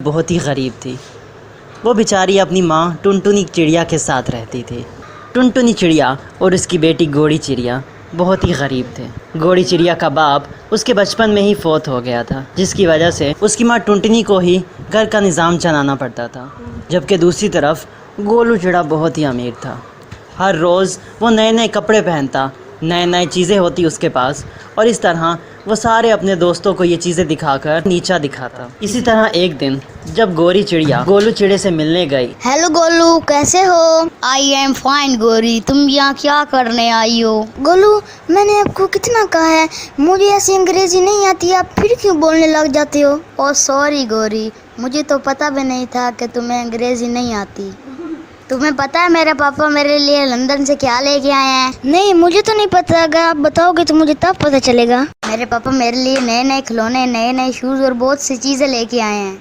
बहुत ही गरीब थी। वो बेचारी अपनी माँ टुनटुनी चिड़िया के साथ रहती थी। टुनटुनी चिड़िया और उसकी बेटी गोरी चिड़िया बहुत ही गरीब थे। गोरी चिड़िया का बाप उसके बचपन में ही फौत हो गया था, जिसकी वजह से उसकी माँ टुनटुनी को ही घर का निज़ाम चलाना पड़ता था। जबकि दूसरी तरफ गोलू चिड़ा बहुत ही अमीर था। हर रोज़ वो नए नए कपड़े पहनता, नए नए चीज़ें होती उसके पास, और इस तरह वो सारे अपने दोस्तों को ये चीज़ें दिखाकर नीचा दिखाता। इसी तरह एक दिन जब गोरी चिड़िया गोलू चिड़े से मिलने गई। हेलो गोलू, कैसे हो? आई एम फाइन गोरी, तुम यहाँ क्या करने आई हो? गोलू, मैंने आपको कितना कहा है, मुझे ऐसी अंग्रेजी नहीं आती, आप फिर क्यों बोलने लग जाते हो? ओह सॉरी गोरी, मुझे तो पता भी नहीं था कि तुम्हें अंग्रेजी नहीं आती। तुम्हें पता है मेरे पापा मेरे लिए लंदन से क्या लेके आए हैं? नहीं, मुझे तो नहीं पता, अगर आप बताओगे तो मुझे तब पता चलेगा। मेरे पापा मेरे लिए नए नए खिलौने, नए नए शूज़ और बहुत सी चीज़ें लेके आए हैं।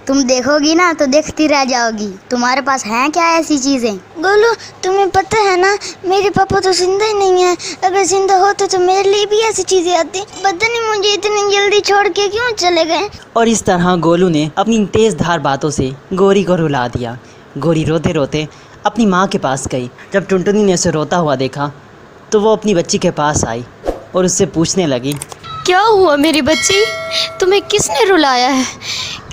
तुम देखोगी ना तो देखती रह जाओगी। तुम्हारे पास हैं क्या ऐसी चीज़ें? गोलू, तुम्हें पता है ना, मेरे पापा तो जिंदा ही नहीं है। अगर जिंदा होते तो मेरे लिए भी ऐसी चीज़ें आती। पता नहीं मुझे इतनी जल्दी छोड़ के क्यों चले गए। और इस तरह गोलू ने अपनी तेज़ धार बातों से गोरी को रुला दिया। गोरी रोते रोते अपनी माँ के पास गई। जब टुनटुनी ने उसे रोता हुआ देखा तो वो अपनी बच्ची के पास आई और उससे पूछने लगी, क्या हुआ मेरी बच्ची? तुम्हें किसने रुलाया है?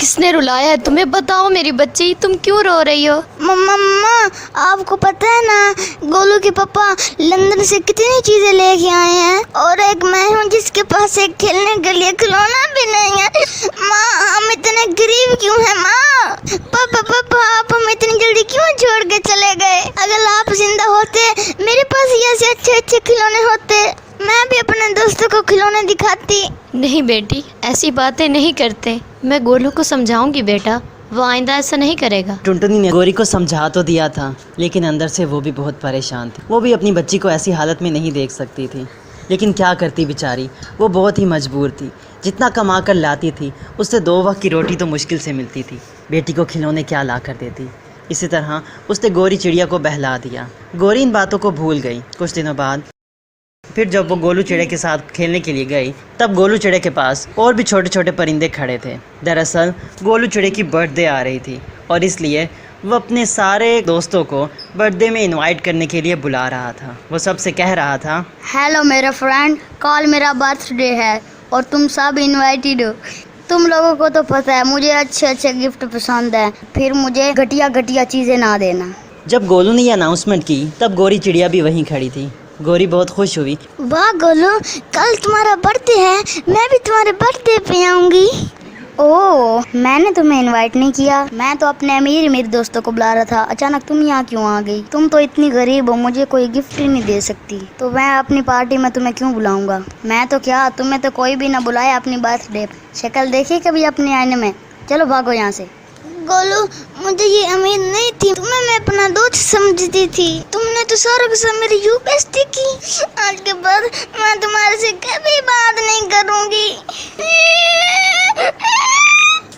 किसने रुलाया है तुम्हें? बताओ मेरी बच्ची, तुम क्यों रो रही हो? मम्मा, आपको पता है ना, गोलू के पापा लंदन से कितनी चीज़ें लेके आए हैं, और एक मैं हूँ जिसके पास एक खेलने के लिए खिलौना भी नहीं है। माँ, हम इतने गरीब क्यों हैं? माँ, पापा, आप हम इतनी जल्दी क्यों छोड़ के चले गए? अगर आप जिंदा होते, मेरे पास ही ऐसे अच्छे अच्छे खिलौने होते, मैं भी अपने दोस्तों को खिलौने दिखाती। नहीं बेटी, ऐसी बातें नहीं करते। मैं गोलू को समझाऊंगी बेटा, वो आइंदा ऐसा नहीं करेगा। टुनटुनी ने गोरी को समझा तो दिया था, लेकिन अंदर से वो भी बहुत परेशान थी। वो भी अपनी बच्ची को ऐसी हालत में नहीं देख सकती थी, लेकिन क्या करती बेचारी, वो बहुत ही मजबूर थी। जितना कमा कर लाती थी उससे 2 वक्त की रोटी तो मुश्किल से मिलती थी। बेटी को खिलौने क्या ला कर देती। इसी तरह उसने गोरी चिड़िया को बहला दिया। गोरी इन बातों को भूल गई। कुछ दिनों बाद फिर जब वो गोलू चिड़े के साथ खेलने के लिए गई, तब गोलू चिड़े के पास और भी छोटे छोटे परिंदे खड़े थे। दरअसल गोलू चिड़े की बर्थडे आ रही थी, और इसलिए वो अपने सारे दोस्तों को बर्थडे में इनवाइट करने के लिए बुला रहा था। वो सबसे कह रहा था, हेलो मेरा फ्रेंड, कल मेरा बर्थडे है और तुम सब इनवाइटेड हो। तुम लोगों को तो पता है मुझे अच्छे अच्छे गिफ्ट पसंद है, फिर मुझे घटिया घटिया चीज़ें ना देना। जब गोलू ने यह अनाउंसमेंट की तब गोरी चिड़िया भी वहीं खड़ी थी। गोरी बहुत खुश हुई। वाह गोलू, कल तुम्हारा बर्थडे है, मैं भी तुम्हारे बर्थडे पे आऊंगी। ओह, मैंने तुम्हें इनवाइट नहीं किया, मैं तो अपने अमीर दोस्तों को बुला रहा था। अचानक तुम यहाँ क्यों आ गई? तुम तो इतनी गरीब हो, मुझे कोई गिफ्ट ही नहीं दे सकती, तो मैं अपनी पार्टी में तुम्हें क्यों बुलाऊंगा? मैं तो क्या, तुम्हें तो कोई भी ना बुलाया अपनी बर्थडे। शक्ल देखी कभी अपने आईने में? चलो भागो यहाँ से। गोलू, मुझे ये उम्मीद नहीं थी, तुम्हें मैं अपना दोस्त समझती थी, तुमने तो सारा के साथ मेरी यूं बेइज्जती की। आज के बाद मैं तुम्हारे से कभी बात नहीं करूंगी।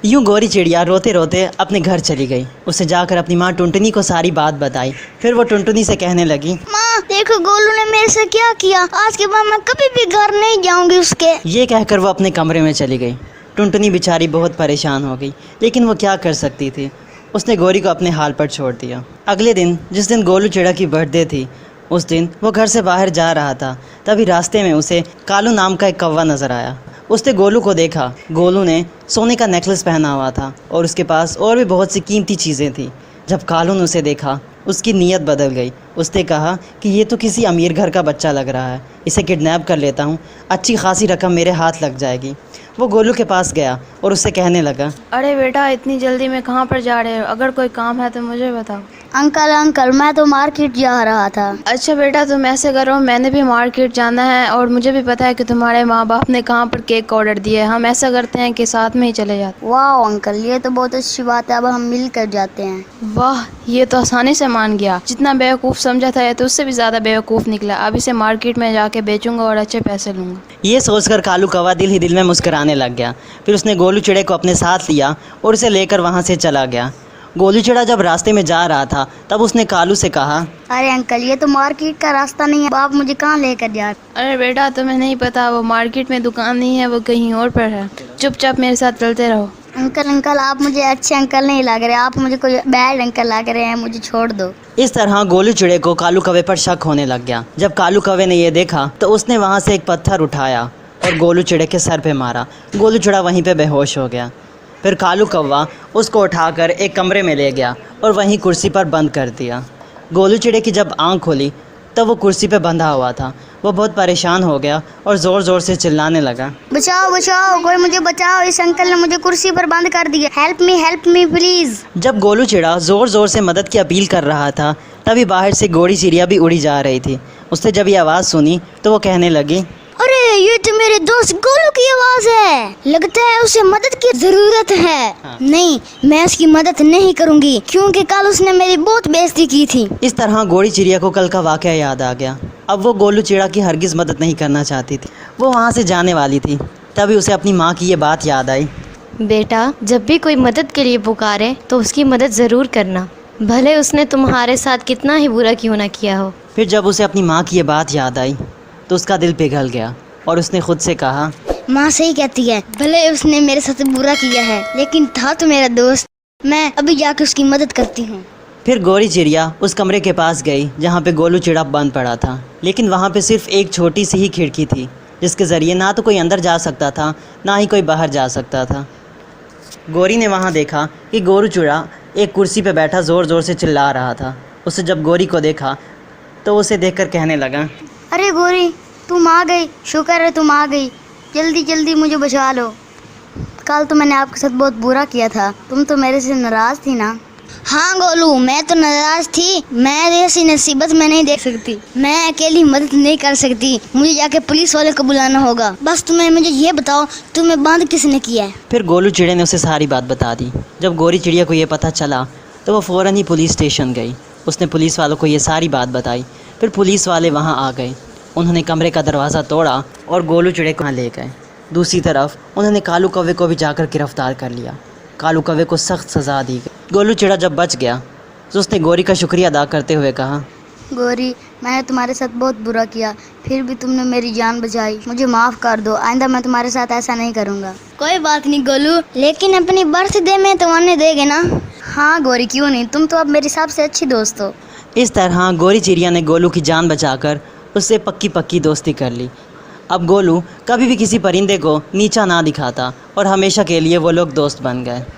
यूं गोरी चिड़िया रोते रोते अपने घर चली गई। उसे जाकर अपनी माँ टुनटुनी को सारी बात बताई। फिर वो टुनटुनी से कहने लगी, माँ देखो गोलू ने मेरे से क्या किया, आज के बाद मैं कभी भी घर नहीं जाऊंगी उसके। ये कहकर वो अपने कमरे में चली गई। टुनटुनी बेचारी बहुत परेशान हो गई, लेकिन वो क्या कर सकती थी। उसने गोरी को अपने हाल पर छोड़ दिया। अगले दिन जिस दिन गोलू चिड़ा की बर्थडे थी, उस दिन वो घर से बाहर जा रहा था। तभी रास्ते में उसे कालू नाम का एक कौवा नज़र आया। उसने गोलू को देखा। गोलू ने सोने का नेकलेस पहना हुआ था और उसके पास और भी बहुत सी कीमती चीज़ें थी। जब कालू ने उसे देखा, उसकी नीयत बदल गई। उसने कहा कि ये तो किसी अमीर घर का बच्चा लग रहा है, इसे किडनैप कर लेता हूँ, अच्छी खासी रकम मेरे हाथ लग जाएगी। वो गोलू के पास गया और उससे कहने लगा, अरे बेटा, इतनी जल्दी में कहाँ पर जा रहे हो? अगर कोई काम है तो मुझे बताओ। अंकल, मैं तो मार्केट जा रहा था। अच्छा बेटा, तुम ऐसे करो, मैंने भी मार्केट जाना है और मुझे भी पता है कि तुम्हारे माँ बाप ने कहाँ पर केक ऑर्डर दिया है। हम ऐसा करते हैं कि साथ में ही चले जाते। वाह अंकल, ये तो बहुत अच्छी बात है, अब हम मिल कर जाते हैं। वाह, ये तो आसानी से मान गया। जितना बेवकूफ़ समझा था तो उससे भी ज़्यादा बेवकूफ़ निकला। अब इसे मार्केट में जाके बेचूंगा और अच्छे पैसे लूँगा। ये सोचकर कालू कौवा दिल ही दिल में मुस्कुराने लग गया। फिर उसने गोलू चिड़े को अपने साथ लिया और उसे लेकर वहाँ से चला गया। गोलू चिड़ा जब रास्ते में जा रहा था तब उसने कालू से कहा, अरे अंकल, ये तो मार्केट का रास्ता नहीं है, आप मुझे कहाँ लेकर जा रहे? अरे बेटा, तुम्हें नहीं पता, वो मार्केट में दुकान नहीं है, वो कहीं और पर है। चुपचाप मेरे साथ चलते रहो। अंकल अंकल, आप मुझे अच्छे अंकल नहीं लग रहे, आप मुझे कोई बैड अंकल लग रहे हैं, मुझे छोड़ दो। इस तरह गोलू चिड़े को कालू कौवे पर शक होने लग गया। जब कालू कौवे ने ये देखा तो उसने वहाँ से एक पत्थर उठाया और गोलू चिड़े के सर पे मारा। गोलू चिड़ा वहीं पे बेहोश हो गया। फिर कालू कौवा उसको उठाकर एक कमरे में ले गया और वहीं कुर्सी पर बंद कर दिया। गोलू चिड़े की जब आँख खोली तब वो कुर्सी पे बंधा हुआ था। वो बहुत परेशान हो गया और ज़ोर ज़ोर से चिल्लाने लगा, बचाओ बचाओ, कोई मुझे बचाओ, इस अंकल ने मुझे कुर्सी पर बंद कर दिया, हेल्प मी प्लीज़। जब गोलू चिड़ा ज़ोर ज़ोर से मदद की अपील कर रहा था तभी बाहर से गोरी चिड़िया भी उड़ी जा रही थी। उसने जब ये आवाज़ सुनी तो वो कहने लगी, अरे ये तो मेरे दोस्त गोलू की आवाज है, लगता है उसे मदद की जरूरत है। हाँ। नहीं, मैं उसकी मदद नहीं करूंगी क्योंकि कल उसने मेरी बहुत बेइज्जती की थी। इस तरह गोरी चिड़िया को कल का वाक़या याद आ गया। अब वो गोलू चिड़ा की हरगिज़ मदद नहीं करना चाहती थी। वो वहाँ से जाने वाली थी तभी उसे अपनी माँ की ये बात याद आई। बेटा, जब भी कोई मदद के लिए पुकारे तो उसकी मदद ज़रूर करना, भले उसने तुम्हारे साथ कितना ही बुरा क्यों ना किया हो। फिर जब उसे अपनी माँ की ये बात याद आई तो उसका दिल पिघल गया और उसने खुद से कहा, माँ सही कहती है, भले उसने मेरे साथ बुरा किया है लेकिन था तो मेरा दोस्त, मैं अभी जाकर उसकी मदद करती हूँ। फिर गोरी चिड़िया उस कमरे के पास गई जहाँ पे गोलू चिड़ा बंद पड़ा था। लेकिन वहाँ पे सिर्फ एक छोटी सी ही खिड़की थी जिसके ज़रिए ना तो कोई अंदर जा सकता था ना ही कोई बाहर जा सकता था। गोरी ने वहाँ देखा कि गोलू चिड़ा एक कुर्सी पे बैठा ज़ोर ज़ोर से चिल्ला रहा था। उसे जब गोरी को देखा तो उसे देखकर कहने लगा, अरे गोरी, तुम आ गई, शुक्र है तुम आ गई, जल्दी जल्दी मुझे बचा लो। कल तो मैंने आपके साथ बहुत बुरा किया था, तुम तो मेरे से नाराज़ थी ना। हाँ गोलू, मैं तो नाराज थी, मैं ऐसी मुसीबत में नहीं देख सकती, मैं अकेली मदद नहीं कर सकती, मुझे जाके पुलिस वाले को बुलाना होगा। बस तुम्हें मुझे ये बताओ, तुम्हें बंद किसने किया है? फिर गोलू चिड़े ने उसे सारी बात बता दी। जब गोरी चिड़िया को ये पता चला तो वो फ़ौरन ही पुलिस स्टेशन गई। उसने पुलिस वालों को ये सारी बात बताई। फिर पुलिस वाले वहाँ आ गए। उन्होंने कमरे का दरवाज़ा तोड़ा और गोलू चिड़े को वहाँ ले गए। दूसरी तरफ उन्होंने कालू कौवे को भी जाकर गिरफ़्तार कर लिया। कालू कौवे को सख्त सज़ा दी गई। गोलू चिड़ा जब बच गया तो उसने गोरी का शुक्रिया अदा करते हुए कहा, गोरी, मैंने तुम्हारे साथ बहुत बुरा किया, फिर भी तुमने मेरी जान बचाई, मुझे माफ़ कर दो, आइंदा मैं तुम्हारे साथ ऐसा नहीं करूँगा। कोई बात नहीं गोलू, लेकिन अपनी बर्थडे में तो आने देगे ना? हाँ गोरी, क्यों नहीं, तुम तो अब मेरी सबसे अच्छी दोस्त हो। इस तरह गोरी चिड़िया ने गोलू की जान बचाकर उससे पक्की पक्की दोस्ती कर ली। अब गोलू कभी भी किसी परिंदे को नीचा ना दिखाता और हमेशा के लिए वो लोग दोस्त बन गए।